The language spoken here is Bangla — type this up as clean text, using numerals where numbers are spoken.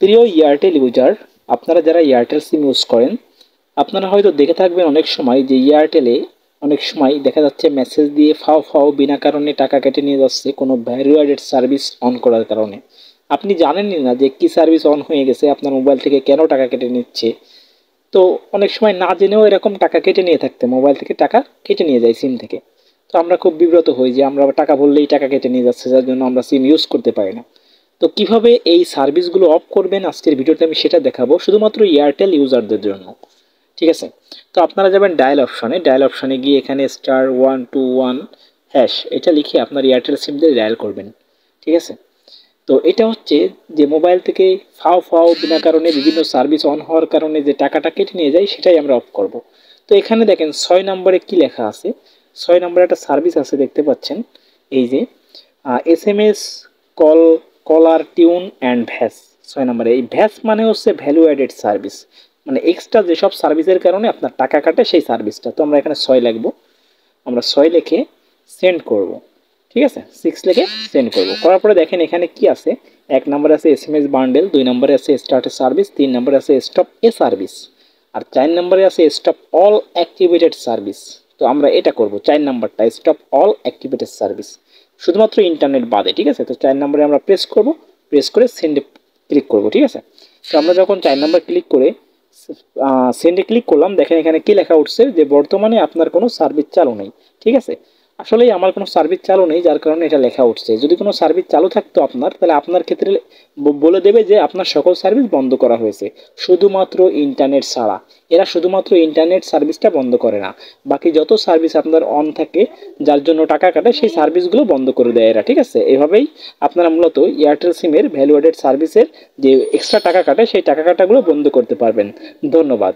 প্রিয় এয়ারটেল ইউজার, আপনারা যারা এয়ারটেল সিম ইউজ করেন, আপনারা হয়তো দেখে থাকবেন অনেক সময় যে এয়ারটেলে অনেক সময় দেখা যাচ্ছে মেসেজ দিয়ে ফাও ফাও বিনা কারণে টাকা কেটে নিয়ে যাচ্ছে কোনো ভ্যালু অ্যাডেড সার্ভিস অন করার কারণে। আপনি জানেনই না যে কি সার্ভিস অন হয়ে গেছে, আপনার মোবাইল থেকে কেন টাকা কেটে নিচ্ছে। তো অনেক সময় না জেনেও এরকম টাকা কেটে নিয়ে থাকতে মোবাইল থেকে টাকা কেটে নিয়ে যায় সিম থেকে। তো আমরা খুব বিব্রত হই যে আমরা টাকা বললেই টাকা কেটে নিয়ে যাচ্ছে, যার জন্য আমরা সিম ইউজ করতে পারি না। তো কিভাবে এই সার্ভিসগুলো অফ করবেন আজকের ভিডিওতে আমি সেটা দেখাবো, শুধুমাত্র এয়ারটেল ইউজারদের জন্য। ঠিক আছে? তো আপনারা যাবেন ডায়াল অপশানে গিয়ে এখানে *121# এটা লিখে আপনার এয়ারটেল সিম দিয়ে ডায়াল করবেন। ঠিক আছে? তো এটা হচ্ছে যে মোবাইল থেকে ফাও ফাও বিনা কারণে বিভিন্ন সার্ভিস অন হওয়ার কারণে যে টাকাটা কেটে নিয়ে যায় সেটাই আমরা অফ করব। তো এখানে দেখেন 6 নম্বরে কি লেখা আছে। 6 নম্বরে একটা সার্ভিস আছে, দেখতে পাচ্ছেন এই যে SMS call caller tune and VAS. 6 নম্বরে এই ভ্যাস মানে হচ্ছে ভ্যালু অ্যাডেড সার্ভিস, মানে এক্সট্রা যেসব সার্ভিসের কারণে আপনার টাকা কাটে সেই সার্ভিসটা। তো আমরা এখানে 6 লিখবো, আমরা 6 লিখে সেন্ড করব। ঠিক আছে, 6 লিখে সেন্ড করব। করার পরে দেখেন এখানে কি আছে। 1 নম্বরে আছে SMS বান্ডেল, 2 নম্বরে আছে স্টার্ট এ সার্ভিস, 3 নম্বরে আছে স্টপ এ সার্ভিস, আর 4 নম্বরে আছে স্টপ অল অ্যাক্টিভেটেড সার্ভিস। তো আমরা এটা করব 4 নম্বরটা, স্টপ অল অ্যাক্টিভেটেড সার্ভিস, শুধুমাত্র ইন্টারনেট বাদে। ঠিক আছে? তো 4 নম্বরে আমরা প্রেস করব, প্রেস করে সেন্ডে ক্লিক করব। ঠিক আছে? তো আমরা যখন 4 নম্বর ক্লিক করে সেন্ডে ক্লিক করলাম, দেখেন এখানে কি লেখা উঠছে যে বর্তমানে আপনার কোনো সার্ভিস চালু নেই। ঠিক আছে? আসলেই আমার কোনো সার্ভিস চালু নেই, যার কারণে এটা লেখা উঠছে। যদি কোনো সার্ভিস চালু থাকতো আপনার, তাহলে আপনার ক্ষেত্রে বলে দেবে যে আপনার সকল সার্ভিস বন্ধ করা হয়েছে, শুধুমাত্র ইন্টারনেট ছাড়া। এরা শুধুমাত্র ইন্টারনেট সার্ভিসটা বন্ধ করে না, বাকি যত সার্ভিস আপনার অন থাকে যার জন্য টাকা কাটে সেই সার্ভিসগুলো বন্ধ করে দেয় এরা। ঠিক আছে? এভাবেই আপনারা মূলত এয়ারটেল সিমের ভ্যালু অ্যাডেড সার্ভিসের যে এক্সট্রা টাকা কাটে সেই টাকা কাটাগুলো বন্ধ করতে পারবেন। ধন্যবাদ।